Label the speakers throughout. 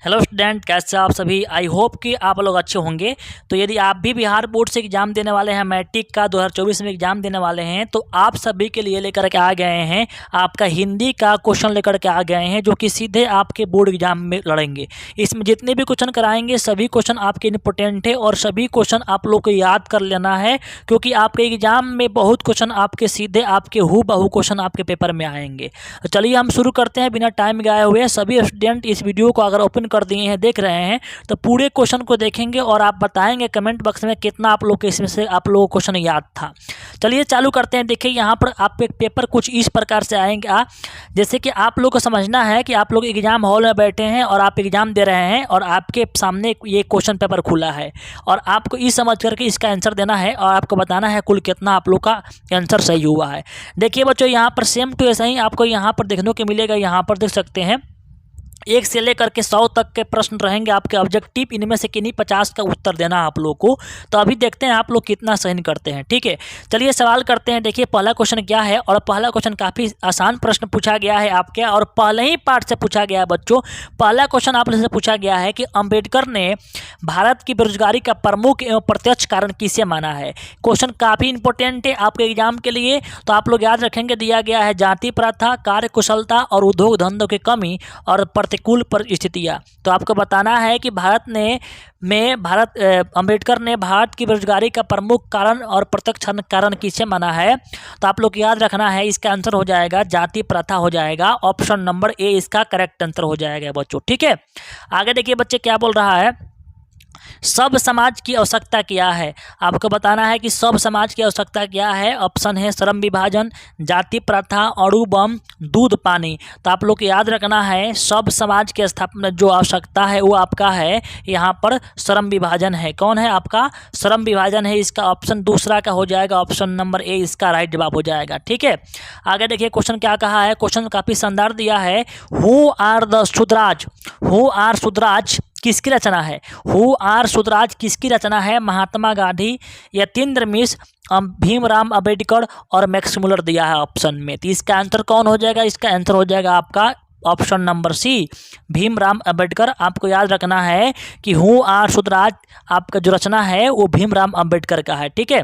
Speaker 1: Hello student, कैसे आप सभी। आई होप कि आप लोग अच्छे होंगे। तो यदि आप भी बिहार बोर्ड से एग्जाम देने वाले हैं, मैट्रिक का 2024 में एग्जाम देने वाले हैं, तो आप सभी के लिए लेकर के आ गए हैं आपका हिंदी का क्वेश्चन लेकर के आ गए हैं, जो कि सीधे आपके बोर्ड एग्जाम में लड़ेंगे। इसमें जितने भी क्वेश्चन कराएंगे सभी क्वेश्चन आपके इंपॉर्टेंट है और सभी क्वेश्चन आप लोग को याद कर लेना है, क्योंकि आपके एग्जाम में बहुत क्वेश्चन आपके सीधे आपके हूबहू क्वेश्चन आपके पेपर में आएंगे। तो चलिए हम शुरू करते हैं बिना टाइम गए हुए। सभी स्टूडेंट इस वीडियो को अगर ओपन कर दिए हैं, देख रहे हैं, तो पूरे क्वेश्चन को देखेंगे और आप बताएंगे कमेंट बॉक्स में कितना आप लोग के इसमें से आप लोगों को क्वेश्चन याद था। चलिए चालू करते हैं। देखिए यहाँ पर आपके पेपर कुछ इस प्रकार से आएंगे। जैसे कि आप लोग को समझना है कि आप लोग एग्जाम हॉल में बैठे हैं और आप एग्जाम दे रहे हैं और आपके सामने ये क्वेश्चन पेपर खुला है और आपको ये समझ करके इसका आंसर देना है और आपको बताना है कुल कितना आप लोग का आंसर सही हुआ है। देखिए बच्चों, यहाँ पर सेम टू ऐसा ही आपको यहाँ पर देखने को मिलेगा। यहाँ पर देख सकते हैं 1 से लेकर के 100 तक के प्रश्न रहेंगे आपके ऑब्जेक्टिव। इनमें से किन्हीं 50 का उत्तर देना आप लोग को। तो अभी देखते हैं आप लोग कितना सही करते हैं। ठीक है, चलिए सवाल करते हैं। देखिए पहला क्वेश्चन क्या है, और पहला क्वेश्चन काफ़ी आसान प्रश्न पूछा गया है आपके, और पहले ही पार्ट से पूछा गया है बच्चों। पहला क्वेश्चन आप लोग से पूछा गया है कि अंबेडकर ने भारत की बेरोजगारी का प्रमुख एवं प्रत्यक्ष कारण किसे माना है। क्वेश्चन काफ़ी इंपॉर्टेंट है आपके एग्जाम के लिए, तो आप लोग याद रखेंगे। दिया गया है जाति प्रथा, कार्य कुशलता और उद्योग धंधों की कमी और प्रतिकूल परिस्थितियां। तो आपको बताना है कि अंबेडकर ने भारत की बेरोजगारी का प्रमुख कारण और प्रत्यक्ष कारण किसे माना है। तो आप लोग याद रखना है, इसका आंसर हो जाएगा जाति प्रथा हो जाएगा। ऑप्शन नंबर ए इसका करेक्ट आंसर हो जाएगा बच्चों। ठीक है, आगे देखिए बच्चे क्या बोल रहा है। सब समाज की आवश्यकता क्या है। आपको बताना है कि सब समाज की आवश्यकता क्या है। ऑप्शन है श्रम विभाजन, जाति प्रथा, अणु बम, दूध पानी। तो आप लोग को याद रखना है सब समाज की स्थापना जो आवश्यकता है वो आपका है यहाँ पर श्रम विभाजन है। कौन है आपका? श्रम विभाजन है। इसका ऑप्शन दूसरा का हो जाएगा। ऑप्शन नंबर ए इसका राइट जवाब हो जाएगा। ठीक है, आगे देखिए क्वेश्चन क्या कहा है। क्वेश्चन काफ़ी शानदार दिया है। Who are the Shudras, who are Shudras किसकी रचना है। हु आर शुद्राज किसकी रचना है। महात्मा गांधी, यतीन्द्र मिश्र, भीमराव अंबेडकर और मैक्स मुलर दिया है ऑप्शन में। तो इसका आंसर कौन हो जाएगा? इसका आंसर हो जाएगा आपका option number C, Bhimrao Ambedkar. आपको याद रखना है कि हु आर शुद्राज आपका जो रचना है वो भीमराव अंबेडकर का है। ठीक है,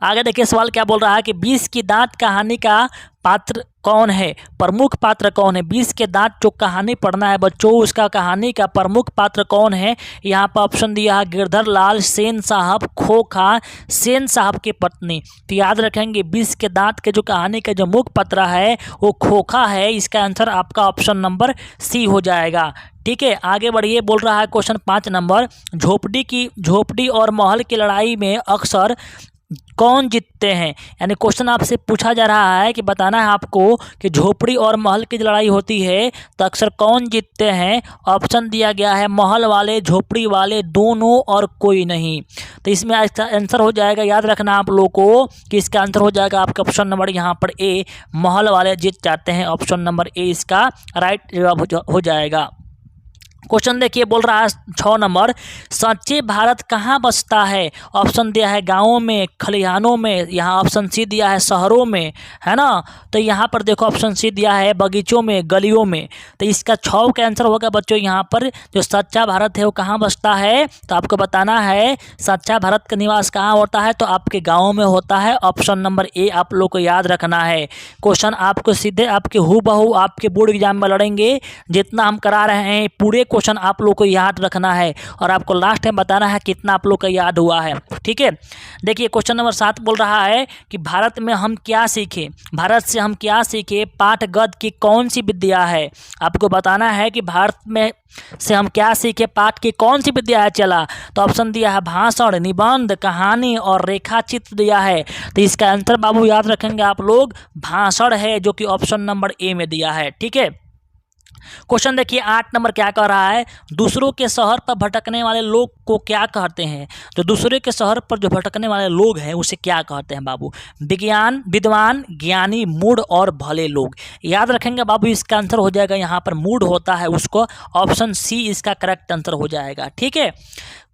Speaker 1: आगे देखिए सवाल क्या बोल रहा है कि 20 की दांत कहानी का पात्र कौन है, प्रमुख पात्र कौन है। 20 के दांत जो कहानी पढ़ना है बच्चों, उसका कहानी का प्रमुख पात्र कौन है। यहाँ पर ऑप्शन दिया है गिरधर लाल, सेन साहब, खोखा, सेन साहब की पत्नी। तो याद रखेंगे 20 के दांत के जो कहानी का जो मुख्य पात्र है वो खोखा है। इसका आंसर आपका ऑप्शन नंबर सी हो जाएगा। ठीक है, आगे बढ़िए। बोल रहा है क्वेश्चन 5 नंबर, झोपड़ी और महल की लड़ाई में अक्सर कौन जीतते हैं। यानी क्वेश्चन आपसे पूछा जा रहा है कि बताना है आपको कि झोपड़ी और महल की लड़ाई होती है तो अक्सर कौन जीतते हैं। ऑप्शन दिया गया है महल वाले, झोपड़ी वाले, दोनों और कोई नहीं। तो इसमें आंसर हो जाएगा, याद रखना आप लोगों को कि इसका आंसर हो जाएगा आपका ऑप्शन नंबर यहाँ पर ए, महल वाले जीत जाते हैं। ऑप्शन नंबर ए इसका राइट जवाब हो जाएगा। क्वेश्चन देखिए बोल रहा है 6 नंबर, सच्चे भारत कहाँ बसता है। ऑप्शन दिया है गाँवों में, खलिहानों में, यहाँ ऑप्शन सी दिया है शहरों में, है ना। तो यहाँ पर देखो ऑप्शन सी दिया है बगीचों में, गलियों में। तो इसका 6 का आंसर होगा बच्चों। यहाँ पर जो सच्चा भारत है वो कहाँ बसता है, तो आपको बताना है सच्चा भारत का निवास कहाँ होता है, तो आपके गाँवों में होता है। ऑप्शन नंबर ए आप लोग को याद रखना है। क्वेश्चन आपको सीधे आपके हूबहू आपके बोर्ड एग्जाम में लड़ेंगे। जितना हम करा रहे हैं पूरे क्वेश्चन आप लोग को याद रखना है और आपको लास्ट में बताना है कितना आप लोग का याद हुआ है। ठीक है, देखिए क्वेश्चन नंबर 7 बोल रहा है कि भारत में हम क्या सीखे, भारत से हम क्या सीखे। पाठ गद्य की कौन सी विद्या है। आपको बताना है कि भारत में से हम क्या सीखे, पाठ की कौन सी विद्या है चला। तो ऑप्शन दिया है भाषण, निबंध, कहानी और रेखा चित्र दिया है। तो इसका आंसर बाबू याद रखेंगे आप लोग भाषण है, जो कि ऑप्शन नंबर ए में दिया है। ठीक है, क्वेश्चन देखिए 8 नंबर क्या कह रहा है, दूसरों के शहर पर भटकने वाले लोग को क्या कहते हैं। जो दूसरे के शहर पर जो भटकने वाले लोग हैं उसे क्या कहते हैं बाबू। विद्वान, ज्ञानी, मूढ़ और भले लोग। याद रखेंगे बाबू, इसका आंसर हो जाएगा यहाँ पर मूढ़ होता है उसको। ऑप्शन सी इसका करेक्ट आंसर हो जाएगा। ठीक है,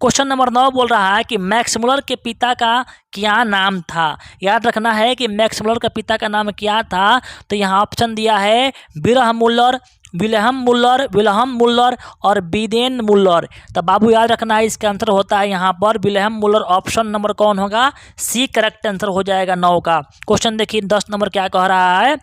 Speaker 1: क्वेश्चन नंबर 9 बोल रहा है कि मैक्स मुलर के पिता का क्या नाम था। याद रखना है कि मैक्स मुलर का पिता का नाम क्या था। तो यहाँ ऑप्शन दिया है विरह मुलर, विल्हेम मुल्लर और बीदेन मुल्लर। तो बाबू याद रखना है इसका आंसर होता है यहाँ पर विल्हेम मुल्लर। ऑप्शन नंबर कौन होगा? सी करेक्ट आंसर हो जाएगा 9 का। क्वेश्चन देखिए 10 नंबर क्या कह रहा है।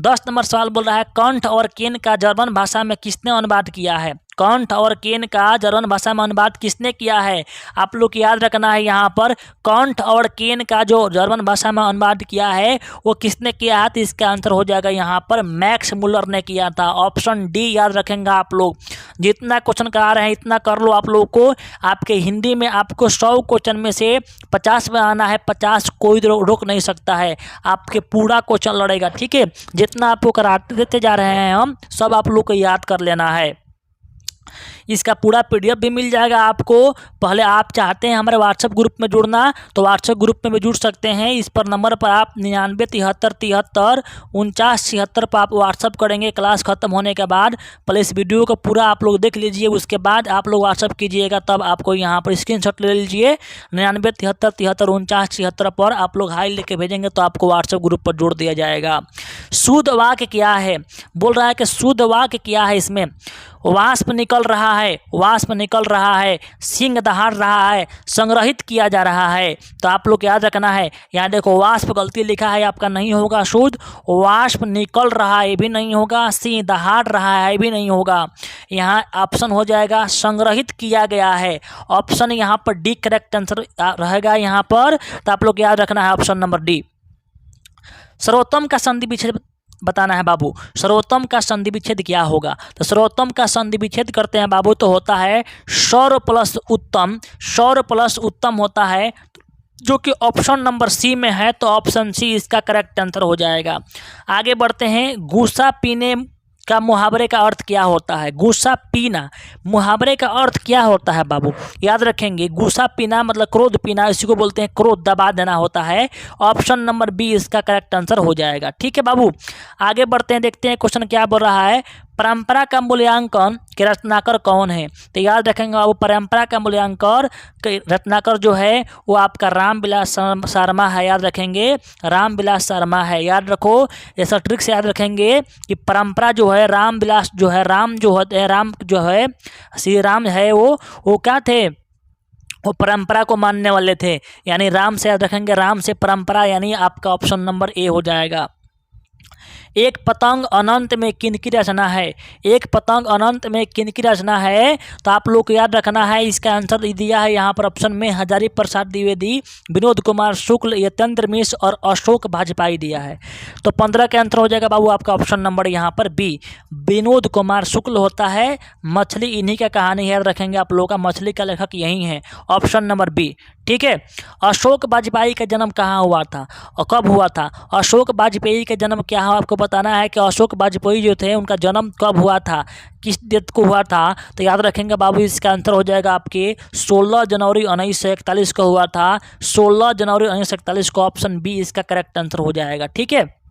Speaker 1: 10 नंबर सवाल बोल रहा है कंठ और केन का जर्मन भाषा में किसने अनुवाद किया है? कंठ और केन का जर्मन भाषा में अनुवाद किसने किया है? आप लोग याद रखना है यहाँ पर कंठ और केन का जो जर्मन भाषा में अनुवाद किया है वो किसने किया है? तो इसका आंसर हो जाएगा यहाँ पर मैक्स मुल्लर ने किया था। ऑप्शन डी याद रखेंगे आप लोग। जितना क्वेश्चन करा रहे हैं इतना कर लो आप लोग को। आपके हिंदी में आपको 100 क्वेश्चन में से 50 में आना है, 50 कोई रोक नहीं सकता है। आपके पूरा क्वेश्चन लड़ेगा, ठीक है। जितना आपको कराते देते जा रहे हैं हम सब आप लोग को याद कर लेना है। इसका पूरा पीडीएफ भी मिल जाएगा आपको। पहले आप चाहते हैं हमारे व्हाट्सएप ग्रुप में जुड़ना तो व्हाट्सएप ग्रुप में भी जुड़ सकते हैं। इस पर नंबर पर आप 9973734976 पर आप व्हाट्सएप करेंगे। क्लास खत्म होने के बाद पहले इस वीडियो को पूरा आप लोग देख लीजिए, उसके बाद आप लोग व्हाट्सएप कीजिएगा। तब आपको यहाँ पर स्क्रीनशॉट ले लीजिए 9973734976 पर आप लोग हाई लेके भेजेंगे तो आपको व्हाट्सएप ग्रुप पर जोड़ दिया जाएगा। शुद्ध वाक्य क्या है? बोल रहा है कि शुद्ध वाक्य क्या है इसमें? वाष्प निकल रहा है, वाष्प निकल रहा है, सिंह दहाड़ रहा है, संग्रहित किया जा रहा है। तो आप लोग याद रखना है। यहाँ देखो वाष्प गलती लिखा है आपका, नहीं होगा शुद्ध। वाष्प निकल रहा है भी नहीं होगा, सिंह दहाड़ रहा है भी नहीं होगा। यहाँ ऑप्शन हो जाएगा संग्रहित किया गया है। ऑप्शन यहाँ पर डी करेक्ट आंसर रहेगा यहाँ पर। तो आप लोग याद रखना है ऑप्शन नंबर डी। सर्वोत्तम का संधि विच्छेद बताना है बाबू। सर्वोत्तम का संधि विच्छेद क्या होगा? तो सर्वोत्तम का संधि विच्छेद करते हैं बाबू तो होता है सौर प्लस उत्तम। सौर प्लस उत्तम होता है जो कि ऑप्शन नंबर सी में है। तो ऑप्शन सी इसका करेक्ट आंसर हो जाएगा। आगे बढ़ते हैं। गुस्सा पीने का मुहावरे का अर्थ क्या होता है? गुस्सा पीना मुहावरे का अर्थ क्या होता है बाबू? याद रखेंगे गुस्सा पीना मतलब क्रोध पीना, इसी को बोलते हैं क्रोध दबा देना होता है। ऑप्शन नंबर बी इसका करेक्ट आंसर हो जाएगा, ठीक है बाबू। आगे बढ़ते हैं, देखते हैं क्वेश्चन क्या बोल रहा है। परंपरा का मूल्यांकन के रचनाकार कौन है? तो याद रखेंगे बाबू परंपरा का मूल्यांकन के रचनाकार जो है वो आपका रामविलास शर्मा है। याद रखेंगे रामविलास शर्मा है। याद रखो ऐसा ट्रिक से याद रखेंगे कि परंपरा जो है रामविलास जो है राम जो होते हैं राम जो है श्री राम है वो क्या थे? वो परंपरा को मानने वाले थे। यानी राम से याद रखेंगे राम से परंपरा, यानी आपका ऑप्शन नंबर ए हो जाएगा। एक पतंग अनंत में किनकी रचना है? एक पतंग अनंत में किनकी रचना है? तो आप लोग को याद रखना है इसका आंसर दिया है यहाँ पर ऑप्शन में हजारी प्रसाद द्विवेदी, विनोद कुमार शुक्ल, यतेंद्र मिश्र और अशोक वाजपेयी दिया है। तो 15 का आंसर हो जाएगा बाबू आपका ऑप्शन नंबर यहाँ पर बी, विनोद कुमार शुक्ल होता है। मछली इन्हीं का कहानी याद रखेंगे आप लोगों का, मछली का लेखक यही है। ऑप्शन नंबर बी, ठीक है। अशोक वाजपेयी का जन्म कहाँ हुआ था और कब हुआ था? अशोक वाजपेयी का जन्म क्या हुआ आपको बताना है कि अशोक वाजपेयी जो थे उनका जन्म कब हुआ था, किस डेट को हुआ था? तो याद रखेंगे बाबू इसका आंसर हो जाएगा आपके 16 जनवरी 1941 को हुआ था। 16 जनवरी 1941 को ऑप्शन बी इसका करेक्ट आंसर हो जाएगा, ठीक है।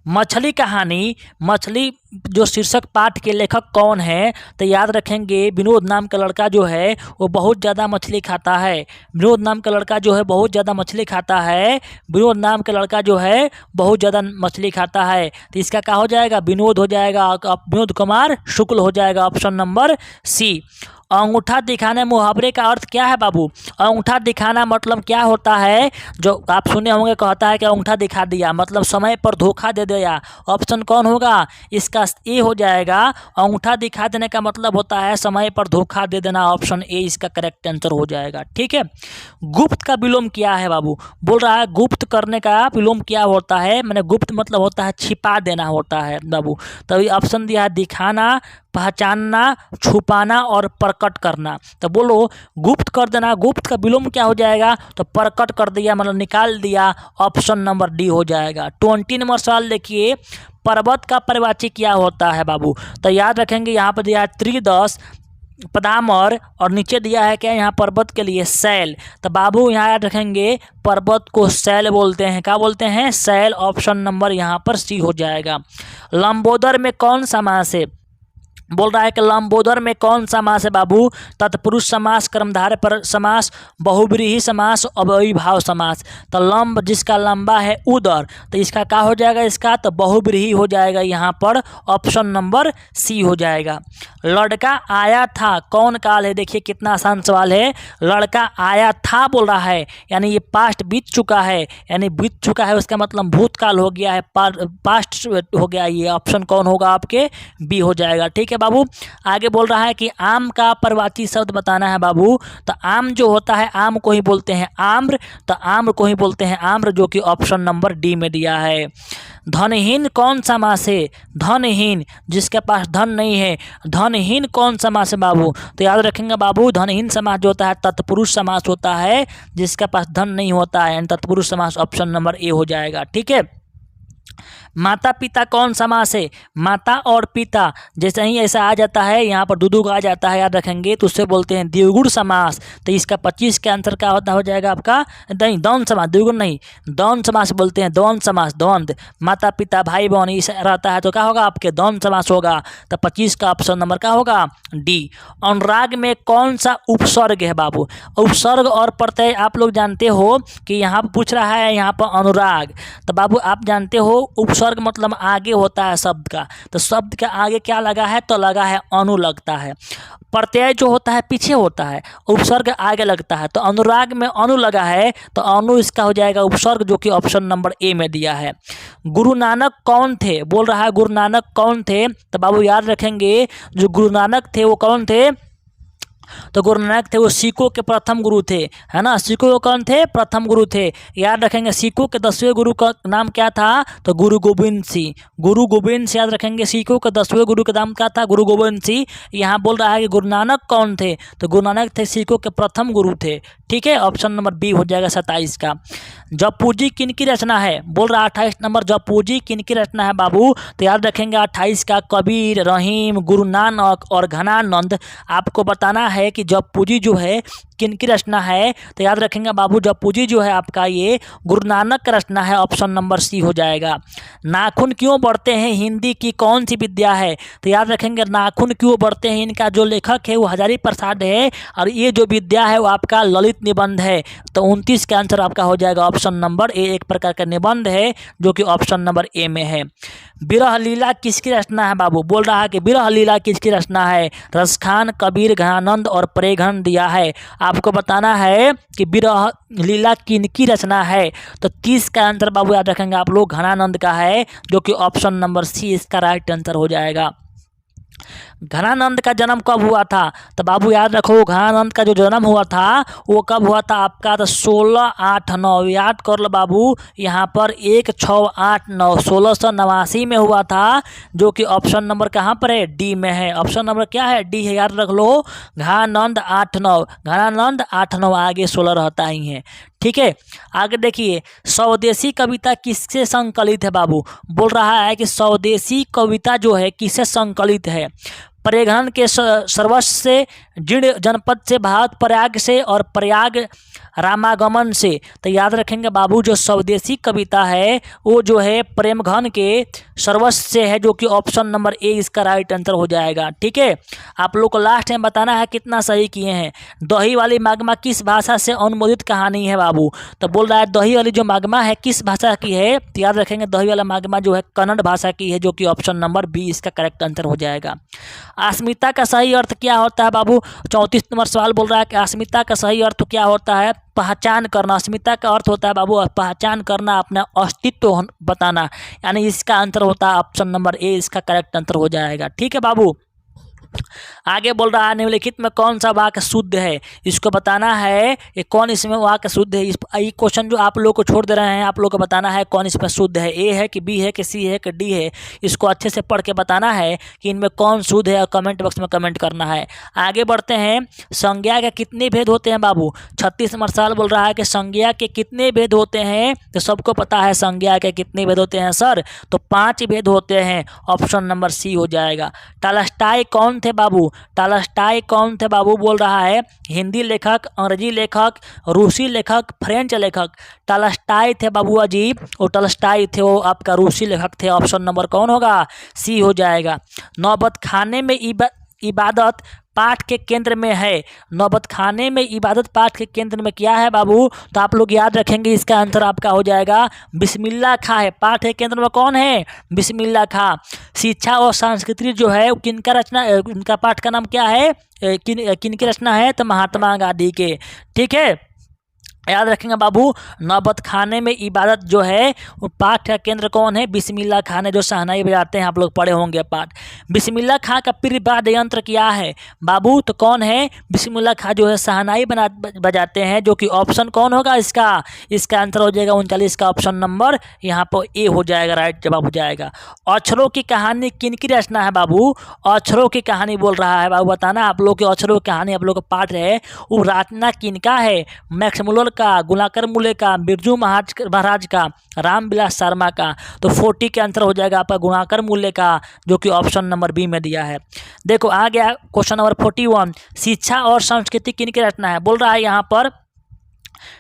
Speaker 1: मछली कहानी, मछली जो शीर्षक पाठ के लेखक कौन है? तो याद रखेंगे विनोद नाम का लड़का जो है वो बहुत ज़्यादा मछली खाता है। विनोद नाम का लड़का जो है बहुत ज़्यादा मछली खाता है। विनोद नाम का लड़का जो है बहुत ज़्यादा मछली खाता है। तो इसका क्या हो जाएगा? विनोद हो जाएगा, विनोद कुमार शुक्ल हो जाएगा, ऑप्शन नंबर सी। अंगूठा दिखाना मुहावरे का अर्थ क्या है बाबू? अंगूठा दिखाना मतलब क्या होता है? जो आप सुने होंगे कहता है कि अंगूठा दिखा दिया मतलब समय पर धोखा दे दिया। ऑप्शन कौन होगा? इसका ए हो जाएगा। अंगूठा दिखा देने का मतलब होता है समय पर धोखा दे देना। ऑप्शन ए इसका करेक्ट आंसर हो जाएगा, ठीक है। गुप्त का विलोम क्या है बाबू? बोल रहा है गुप्त करने का विलोम क्या होता है? मैंने गुप्त मतलब होता है छिपा देना होता है बाबू। तभी ऑप्शन दिया है दिखाना, पहचानना, छुपाना और प्रकट करना। तो बोलो गुप्त कर देना, गुप्त का विलोम क्या हो जाएगा? तो प्रकट कर दिया मतलब निकाल दिया। ऑप्शन नंबर डी हो जाएगा। 20 नंबर सवाल देखिए, पर्वत का परिवाची क्या होता है बाबू? तो याद रखेंगे यहाँ पर दिया है त्रिदश, पदामर और नीचे दिया है क्या यहाँ पर्वत के लिए? शैल। तो बाबू यहाँ याद रखेंगे पर्वत को शैल बोलते हैं। क्या बोलते हैं? शैल। ऑप्शन नंबर यहाँ पर सी हो जाएगा। लंबोदर में कौन सा मास है? बोल रहा है कि लंबोदर में कौन सा समास है बाबू? तत्पुरुष समास, कर्मधारय पर समास, बहुब्रीहि समास, अव्ययीभाव समास। तो लंब जिसका लंबा है उदर, तो इसका क्या हो जाएगा? इसका तो बहुब्रीहि हो जाएगा, यहाँ पर ऑप्शन नंबर सी हो जाएगा। लड़का आया था कौन काल है? देखिए कितना आसान सवाल है। लड़का आया था बोल रहा है, यानी ये पास्ट बीत चुका है, यानी बीत चुका है उसका मतलब भूतकाल हो गया है, पास्ट हो गया। ये ऑप्शन कौन होगा? आपके बी हो जाएगा। ठीक है बाबू। आगे बोल रहा है कि आम का परवाची शब्द बताना है बाबू। तो आम जो होता है, आम को ही बोलते हैं आम्र, तो आम्र को ही बोलते हैं आम्र, जो कि ऑप्शन नंबर डी में दिया है। धनहीन कौन सा मास है? धनहीन जिसके पास धन नहीं है, धनहीन कौन सा मास है बाबू? तो याद रखेंगे बाबू, धनहीन समास जो होता है तत्पुरुष समास होता है, जिसके पास धन नहीं होता है, यानी तत्पुरुष समास ऑप्शन नंबर ए हो जाएगा। ठीक है। माता पिता कौन समास है? माता और पिता जैसे ही ऐसा आ जाता है, यहाँ पर दूधू आ जाता है, याद रखेंगे, तो उससे बोलते हैं द्विगुण समास। तो इसका 25 के आंसर क्या होता हो जाएगा आपका? नहीं, द्वंद्व समास, द्विगुण नहीं, द्वंद्व समास बोलते हैं, द्वंद्व समास, द्वंद्व, माता पिता भाई बहन इस रहता है तो क्या होगा? आपके द्वंद्व समास होगा। तो 25 का ऑप्शन नंबर क्या होगा? डी। अनुराग में कौन सा उपसर्ग है बाबू? उपसर्ग और प्रत्यय आप लोग जानते हो कि यहाँ पर पूछ रहा है, यहाँ पर अनुराग, तो बाबू आप जानते हो उपसर्ग मतलब आगे होता है शब्द का, तो शब्द के आगे क्या लगा है? तो लगा है अनु लगता है। प्रत्यय जो होता है पीछे होता है, उपसर्ग आगे लगता है, तो अनुराग में अनु लगा है, तो अनु इसका हो जाएगा उपसर्ग, जो कि ऑप्शन नंबर ए में दिया है। गुरु नानक कौन थे? बोल रहा है गुरु नानक कौन थे? तो बाबू याद रखेंगे, जो गुरु नानक थे वो कौन थे? तो गुरु नानक थे वो सिखों के प्रथम गुरु थे, है ना। सिखों कौन थे? प्रथम गुरु थे। याद रखेंगे सिखों के 10वें गुरु का नाम क्या था? तो गुरु गोविंद सिंह, गुरु गोविंद सिंह। याद रखेंगे सिखों के 10वें गुरु का नाम क्या था? गुरु गोविंद सिंह। यहाँ बोल रहा है कि गुरु नानक कौन थे? तो गुरु नानक थे सिखों के प्रथम गुरु थे। ठीक है, ऑप्शन नंबर बी हो जाएगा 27 का। जपपूजी किन की रचना है? बोल रहा है 28 नंबर, जपपूजी किन की रचना है बाबू? तो याद रखेंगे 28 का कबीर, रहीम, गुरु नानक और घनानंद। आपको बताना है कि जपपूजी जो है किन की रचना है, तो याद रखेंगे बाबू जपपूजी जो है आपका ये गुरु नानक का रचना है, ऑप्शन नंबर सी हो जाएगा। नाखून क्यों बढ़ते हैं हिंदी की कौन सी विद्या है? तो याद रखेंगे नाखून क्यों बढ़ते हैं, इनका जो लेखक है वो हजारी प्रसाद है, और ये जो विद्या है वो आपका ललित निबंध है। तो 29 का आंसर आपका हो जाएगा ऑप्शन नंबर ए, एक प्रकार का निबंध है, जो कि ऑप्शन नंबर ए में है। विरह लीला किसकी रचना है बाबू? बोल रहा है कि विरह लीला किसकी रचना है? रसखान, कबीर, घनानंद और प्रेघन दिया है। आपको बताना है कि विरह लीला किनकी रचना है, तो 30 का आंसर बाबू याद रखेंगे आप लोग घनानंद का है, जो कि ऑप्शन नंबर सी इसका राइट आंसर हो जाएगा। घनानंद का जन्म कब हुआ था? तो बाबू याद रखो घनानंद का जो जन्म हुआ था वो कब हुआ था आपका? तो 1689, याद कर लो बाबू, यहाँ पर 1689 1689 में हुआ था, जो कि ऑप्शन नंबर कहाँ पर है? डी में है। ऑप्शन नंबर क्या है? डी है, याद रख लो। घनानंद 89, घनानंद 89, आगे 16 रहता ही है। ठीक है, आगे देखिए, स्वदेशी कविता किससे संकलित है बाबू? बोल रहा है कि स्वदेशी कविता जो है किससे संकलित है? प्रेघन के सर्वस्व से, जीर्ण जनपद से, भारत प्रयाग से और प्रयाग रामागमन से। तो याद रखेंगे बाबू जो स्वदेशी कविता है वो जो है प्रेमघन के सर्वस्व से है, जो कि ऑप्शन नंबर ए इसका राइट आंसर हो जाएगा। ठीक है, आप लोग को लास्ट में बताना है कितना सही किए हैं। दही वाली मागमा किस भाषा से अनुमोदित कहानी है बाबू? तो बोल रहा है दही वाली जो मागमा है किस भाषा की है? तो याद रखेंगे दही वाला मागमा जो है कन्नड़ भाषा की है, जो कि ऑप्शन नंबर बी इसका करेक्ट आंसर हो जाएगा। अस्मिता का सही अर्थ क्या होता है बाबू? 34 नंबर सवाल बोल रहा है कि अस्मिता का सही अर्थ क्या होता है? पहचान करना। अस्मिता का अर्थ होता है बाबू पहचान करना, अपना अस्तित्व बताना, यानी इसका आंसर होता है ऑप्शन नंबर ए इसका करेक्ट आंसर हो जाएगा। ठीक है बाबू, आगे बोल रहा है निम्नलिखित में कौन सा वाक्य शुद्ध है? इसको बताना है ये कौन इसमें वाक्य शुद्ध है। ये क्वेश्चन जो आप लोग को छोड़ दे रहे हैं, आप लोग को बताना है कौन इसमें शुद्ध है, ए है कि बी है कि सी है कि डी है। इसको अच्छे से पढ़ के बताना है कि इनमें कौन शुद्ध है, और कमेंट बॉक्स में कमेंट करना है। आगे बढ़ते हैं, संज्ञा के कितने भेद होते हैं बाबू? 36 नंबर सवाल बोल रहा है कि संज्ञा के कितने भेद होते हैं? तो सबको पता है संज्ञा के कितने भेद होते हैं सर? तो 5 भेद होते हैं, ऑप्शन नंबर सी हो जाएगा। टॉलस्टॉय कौन थे बाबू? टॉलस्टॉय कौन थे बाबू? बोल रहा है हिंदी लेखक, अंग्रेजी लेखक, रूसी लेखक, फ्रेंच लेखक। टॉलस्टॉय थे बाबू अजीब, और टॉलस्टॉय थे वो आपका रूसी लेखक थे। ऑप्शन नंबर कौन होगा? सी हो जाएगा। नौबत खाने में इबादत पाठ के केंद्र में है। नौबत खाने में इबादत पाठ के केंद्र में क्या है बाबू? तो आप लोग याद रखेंगे, इसका आंसर आपका हो जाएगा बिस्मिल्लाह खां है। पाठ के केंद्र में कौन है? बिस्मिल्लाह खां। शिक्षा और संस्कृति जो है किनका रचना, उनका पाठ का नाम क्या है, किनकी रचना है? तो महात्मा गांधी के। ठीक है, याद रखेंगे बाबू। नौबत खाने में इबादत जो है वो पाठ का केंद्र कौन है? बिस्मिल्लाह खां ने जो शहनाई बजाते हैं, आप लोग पढ़े होंगे पाठ। बिस्मिल्लाह खां का प्रिय वाद्य यंत्र क्या है बाबू? तो कौन है? बिस्मिल्लाह खां जो है शहनाई बजाते हैं, जो कि ऑप्शन कौन होगा इसका? इसका आंसर हो जाएगा 39 का ऑप्शन नंबर यहाँ पर ए हो जाएगा, राइट जवाब हो जाएगा। अक्षरों की कहानी किनकी रचना है बाबू? अक्षरों की कहानी बोल रहा है बाबू, बताना आप लोग की अक्षरों की कहानी आप लोग का पाठ है वो रचना किनका है? मैक्स मुलर का, गुलाकर मुले का, बिरजू महाराज का, रामविलास शर्मा का। तो 40 के आंसर हो जाएगा आपका गुणाकर मूल्य का, जो कि ऑप्शन नंबर बी में दिया है। देखो आ गया क्वेश्चन नंबर 41, शिक्षा और संस्कृति किनकी रचना है? बोल रहा है यहाँ पर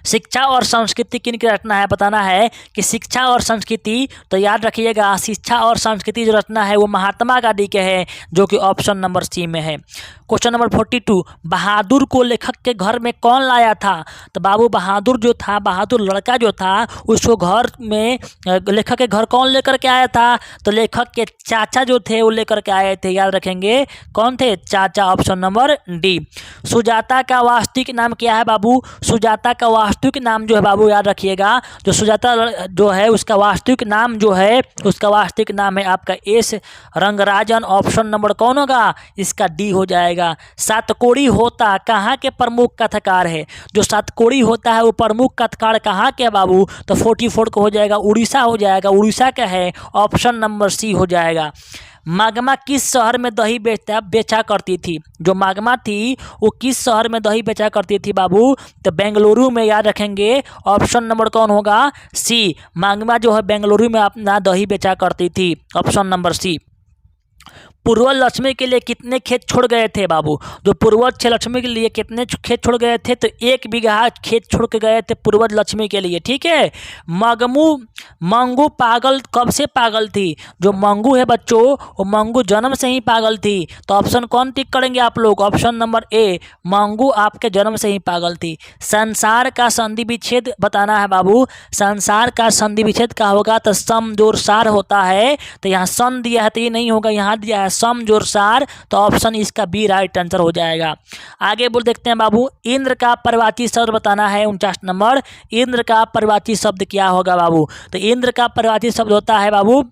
Speaker 1: शिक्षा और संस्कृति किनकी रचना है? बताना है कि शिक्षा और संस्कृति, तो याद रखिएगा शिक्षा और संस्कृति जो रचना है वो महात्मा गांधी के है, जो कि ऑप्शन नंबर सी में है। क्वेश्चन नंबर 42, बहादुर को लेखक के घर में कौन लाया था? तो बाबू बहादुर जो था, बहादुर लड़का जो था, उसको घर में लेखक के घर कौन लेकर के आया था? तो लेखक के चाचा जो थे वो लेकर के आए थे। याद रखेंगे कौन थे? चाचा, ऑप्शन नंबर डी। सुजाता का वास्तविक नाम क्या है बाबू? सुजाता का वास्तविक नाम जो है बाबू याद रखिएगा, जो सुजाता जो है उसका वास्तविक नाम जो है, उसका वास्तविक नाम है आपका एस रंगराजन। ऑप्शन नंबर कौन होगा? इसका डी हो जाएगा। सातकोड़ी होता कहाँ के प्रमुख कथाकार है? जो सातकोड़ी होता है वो प्रमुख कथाकार कहाँ के बाबू? तो 44 को हो जाएगा उड़ीसा हो जाएगा, उड़ीसा का है, ऑप्शन नंबर सी हो जाएगा। मागमा किस शहर में दही बेचा करती थी? जो मागमा थी वो किस शहर में दही बेचा करती थी बाबू? तो बेंगलुरु में। याद रखेंगे ऑप्शन नंबर कौन होगा? सी। मागमा जो है बेंगलुरु में अपना दही बेचा करती थी, ऑप्शन नंबर सी। पूर्वज लक्ष्मी के लिए कितने खेत छोड़ गए थे बाबू? जो पूर्वज लक्ष्मी के लिए कितने खेत छोड़ गए थे? तो 1 बीघा खेत छोड़ के गए थे पूर्वज लक्ष्मी के लिए। ठीक है, मंगू पागल कब से पागल थी? जो मंगू है बच्चों वो मंगू जन्म से ही पागल थी। तो ऑप्शन कौन टिक करेंगे आप लोग? ऑप्शन नंबर ए, मंगू आपके जन्म से ही पागल थी। संसार का संधि विच्छेद बताना है बाबू। संसार का संधि विच्छेद का होगा तो सम जोर सार होता है, तो यहाँ सन दिया है तो ये नहीं होगा, यहाँ दिया है सम जोर सार, तो ऑप्शन इसका बी राइट आंसर हो जाएगा। आगे बोल देखते हैं बाबू, इंद्र का परिवाची शब्द बताना है 49 नंबर। इंद्र का परिवाची शब्द क्या होगा बाबू? तो इंद्र का परिवाची शब्द होता है बाबू,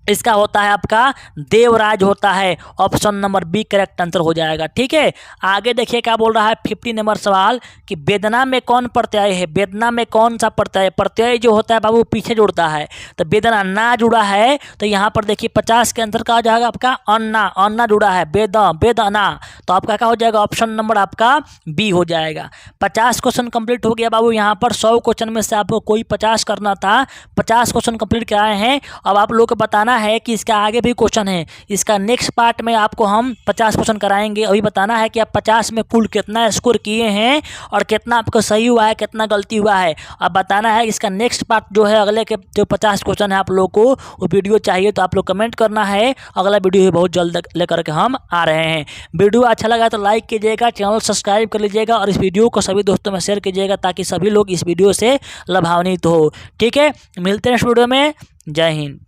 Speaker 1: इसका होता है आपका देवराज होता है, option number B correct answer हो जाएगा। ठीक है, आगे देखिए क्या बोल रहा है 50 नंबर सवाल कि वेदना में कौन प्रत्यय है? वेदना में कौन सा प्रत्यय? प्रत्यय जो होता है बाबू पीछे जुड़ता है, तो वेदना ना जुड़ा है, तो यहाँ पर देखिए 50 के आंसर का हो जाएगा आपका अन्ना। अन्ना जुड़ा है, वेदना, तो आपका क्या हो जाएगा? ऑप्शन नंबर आपका बी हो जाएगा। 50 क्वेश्चन कंप्लीट हो गया बाबू। यहाँ पर 100 क्वेश्चन में से आपको कोई 50 करना था, 50 क्वेश्चन कंप्लीट कराए हैं। अब आप लोग को बताना है कि इसका आगे भी क्वेश्चन है, इसका नेक्स्ट पार्ट में आपको हम 50 क्वेश्चन कराएंगे। अभी बताना है कि आप 50 में कुल कितना स्कोर किए हैं और कितना आपको सही हुआ है, कितना गलती हुआ है। अब बताना है इसका नेक्स्ट पार्ट जो है, अगले के जो 50 क्वेश्चन है आप लोग को वो वीडियो चाहिए तो आप लोग कमेंट करना है। अगला वीडियो बहुत जल्द लेकर के हम आ रहे हैं। वीडियो अच्छा लगा तो लाइक कीजिएगा, चैनल सब्सक्राइब कर लीजिएगा और इस वीडियो को सभी दोस्तों में शेयर कीजिएगा ताकि सभी लोग इस वीडियो से लाभान्वित हो। ठीक है, मिलते हैं इस वीडियो में। जय हिंद।